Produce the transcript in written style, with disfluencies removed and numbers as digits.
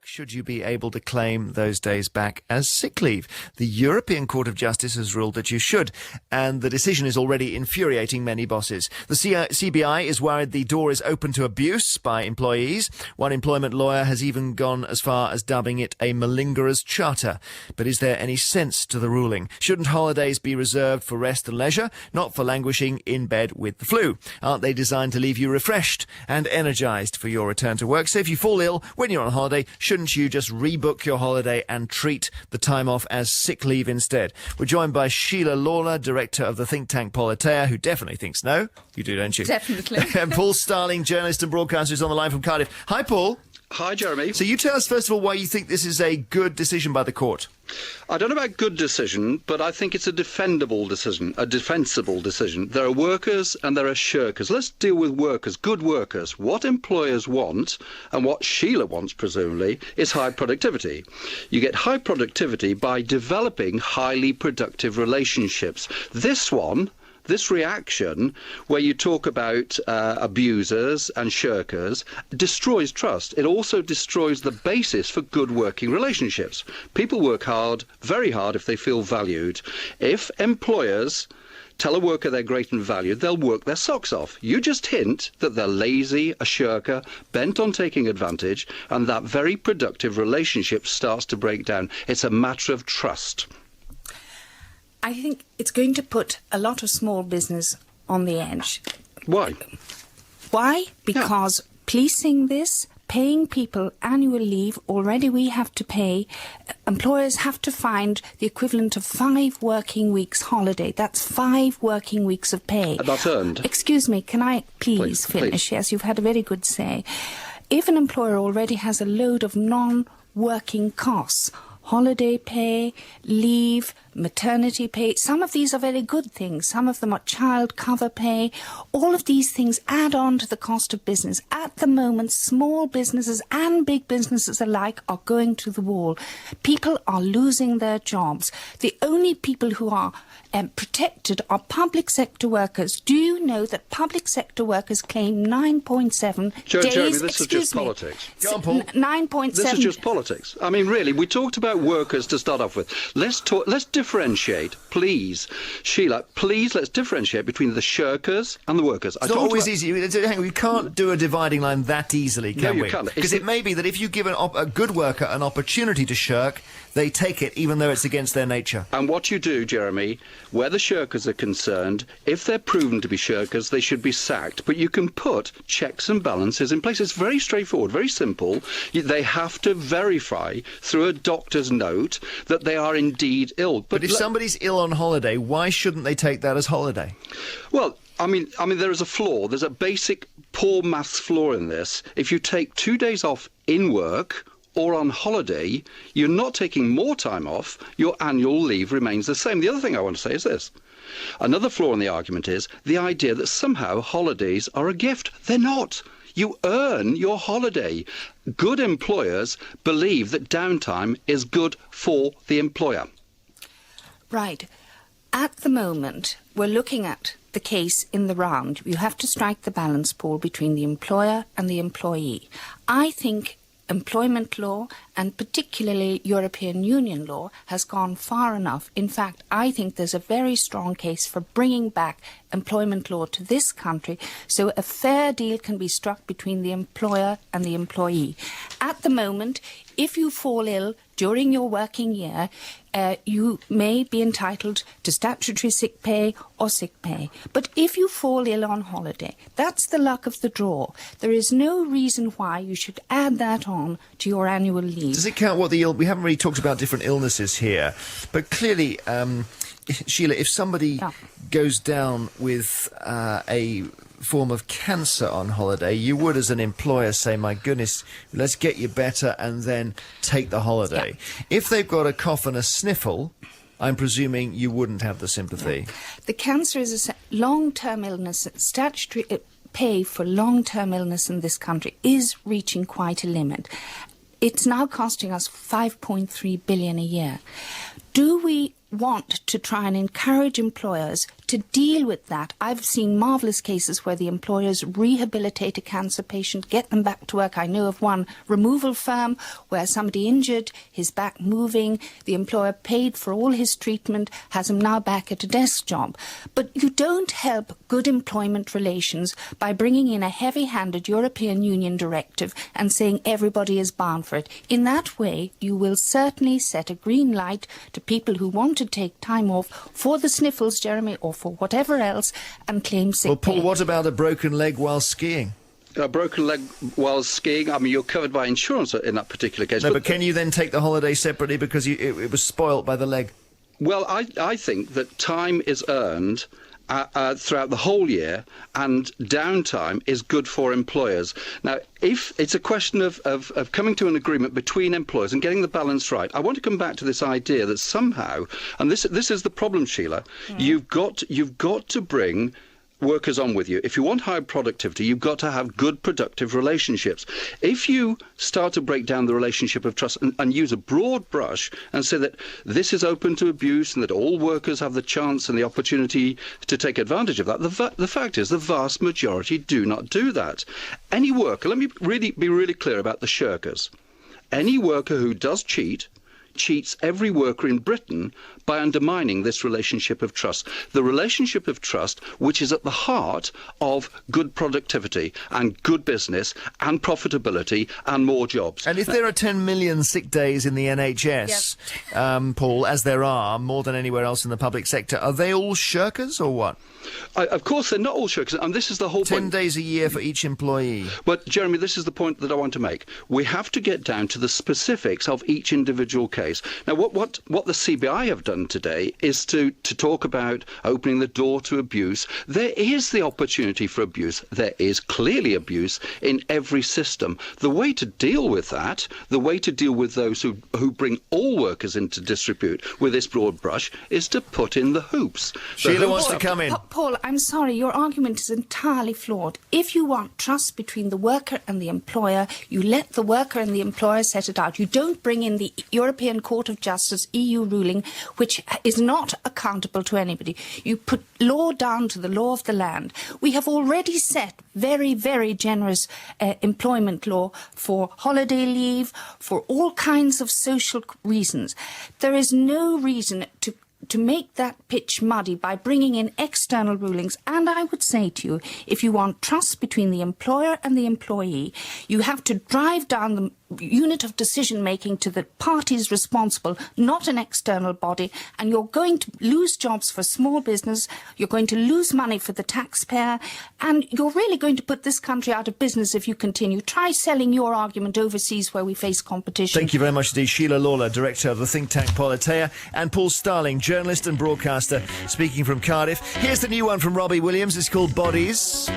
should you be able to claim those days back as sick leave? The European Court of Justice has ruled that you should, and the decision is already infuriating many bosses. The CBI is worried the door is open to abuse by employees. One employment lawyer has even gone as far as dubbing it a malingerer's charter. But is there any sense to the ruling? Shouldn't holidays be reserved for rest and leisure, not for languishing in bed with the flu? Aren't they designed to leave you refreshed and energised for your return to work? So if you fall ill when you're on holiday, shouldn't you just rebook your holiday and treat the time off as sick leave instead? We're joined by Sheila Lawlor, director of the think tank Politea, who definitely thinks no. You do, don't you? Definitely. And Paul Starling, journalist and broadcaster, is on the line from Cardiff. Hi, Paul. Hi, Jeremy. So you tell us, first of all, why you think this is a good decision by the court. I don't know about good decision, but I think it's a defensible decision. There are workers and there are shirkers. Let's deal with workers, good workers. What employers want, and what Sheila wants, presumably, is high productivity. You get high productivity by developing highly productive relationships. This reaction, where you talk about abusers and shirkers, destroys trust. It also destroys the basis for good working relationships. People work hard, very hard, if they feel valued. If employers tell a worker they're great and valued, they'll work their socks off. You just hint that they're lazy, a shirker, bent on taking advantage, and that very productive relationship starts to break down. It's a matter of trust. I think it's going to put a lot of small business on the edge. Why? Why? Because policing this, paying people annual leave, already we have to pay. Employers have to find the equivalent of 5 working weeks holiday. That's 5 working weeks of pay. That's earned. Excuse me, can I please finish? Please. Yes, you've had a very good say. If an employer already has a load of non-working costs, holiday pay, leave, maternity pay. Some of these are very good things. Some of them are child cover pay. All of these things add on to the cost of business. At the moment, small businesses and big businesses alike are going to the wall. People are losing their jobs. The only people who are protected are public sector workers. Do you know that public sector workers claim 9.7 days? Jeremy, this is just politics. Go on, Paul. 9.7. This is just politics. I mean, really, we talked about workers to start off with. Let's differentiate, please. Sheila, please, let's differentiate between the shirkers and the workers. It's not always easy. We can't do a dividing line that easily, can we? No, you can't. Because it may be that if you give a good worker an opportunity to shirk, they take it even though it's against their nature. And what you do, Jeremy, where the shirkers are concerned, if they're proven to be shirkers, they should be sacked. But you can put checks and balances in place. It's very straightforward, very simple. They have to verify through a doctor's note that they are indeed ill. But if somebody's ill on holiday, why shouldn't they take that as holiday? Well, I mean, there is a flaw. There's a basic poor maths flaw in this. If you take 2 days off in work or on holiday, you're not taking more time off, your annual leave remains the same. The other thing I want to say is this. Another flaw in the argument is the idea that somehow holidays are a gift. They're not. You earn your holiday. Good employers believe that downtime is good for the employer. Right. At the moment, we're looking at the case in the round. You have to strike the balance, Paul, between the employer and the employee. I think employment law, and particularly European Union law, has gone far enough. In fact, I think there's a very strong case for bringing back employment law to this country so a fair deal can be struck between the employer and the employee. At the moment, if you fall ill during your working year, you may be entitled to statutory sick pay or sick pay. But if you fall ill on holiday, that's the luck of the draw. There is no reason why you should add that on to your annual leave. Does it count what we haven't really talked about different illnesses here, but clearly, Sheila, if somebody goes down with a form of cancer on holiday, you would as an employer say, my goodness, let's get you better and then take the holiday. Yeah. If they've got a cough and a sniffle, I'm presuming you wouldn't have the sympathy. Yeah. The cancer is a long-term illness. Statutory pay for long-term illness in this country is reaching quite a limit. It's now costing us 5.3 billion a year. Do we want to try and encourage employers to deal with that. I've seen marvellous cases where the employers rehabilitate a cancer patient, get them back to work. I know of one removal firm where somebody injured, his back moving, the employer paid for all his treatment, has him now back at a desk job. But you don't help good employment relations by bringing in a heavy-handed European Union directive and saying everybody is bound for it. In that way, you will certainly set a green light to people who want to take time off for the sniffles, Jeremy, or for whatever else, and claim sick Well, Paul, pay. what about a broken leg while skiing? A broken leg while skiing, I mean, you're covered by insurance in that particular case. No, but can you then take the holiday separately because it was spoilt by the leg? Well, I think that time is earned throughout the whole year, and downtime is good for employers. Now, if it's a question of coming to an agreement between employers and getting the balance right, I want to come back to this idea that somehow, and this is the problem, Sheila, you've got to bring workers on with you. If you want high productivity, you've got to have good productive relationships. If you start to break down the relationship of trust and use a broad brush and say that this is open to abuse and that all workers have the chance and the opportunity to take advantage of that, the fact is the vast majority do not do that. Any worker, let me be really clear about the shirkers. Any worker who does cheats every worker in Britain by undermining this relationship of trust. The relationship of trust which is at the heart of good productivity and good business and profitability and more jobs. And if there are 10 million sick days in the NHS, Paul, as there are, more than anywhere else in the public sector, are they all shirkers or what? Of course, they're not all shirkers, and this is the whole 10 point. days a year for each employee. But, Jeremy, this is the point that I want to make. We have to get down to the specifics of each individual case. Now, what the CBI have done today is to talk about opening the door to abuse. There is the opportunity for abuse. There is clearly abuse in every system. The way to deal with that, the way to deal with those who bring all workers into disrepute with this broad brush, is to put in the hoops. Sheila wants to come in. Paul, I'm sorry, your argument is entirely flawed. If you want trust between the worker and the employer, you let the worker and the employer set it out. You don't bring in the European Court of Justice EU ruling, which is not accountable to anybody. You put law down to the law of the land. We have already set very, very generous employment law for holiday leave, for all kinds of social reasons. There is no reason to make that pitch muddy by bringing in external rulings. And I would say to you, if you want trust between the employer and the employee, you have to drive down the unit of decision-making to the parties responsible, not an external body, and you're going to lose jobs for small business, you're going to lose money for the taxpayer, and you're really going to put this country out of business if you continue. Try selling your argument overseas where we face competition. Thank you very much indeed. Sheila Lawlor, director of the think tank Politeia, and Paul Starling, journalist and broadcaster, speaking from Cardiff. Here's the new one from Robbie Williams. It's called Bodies.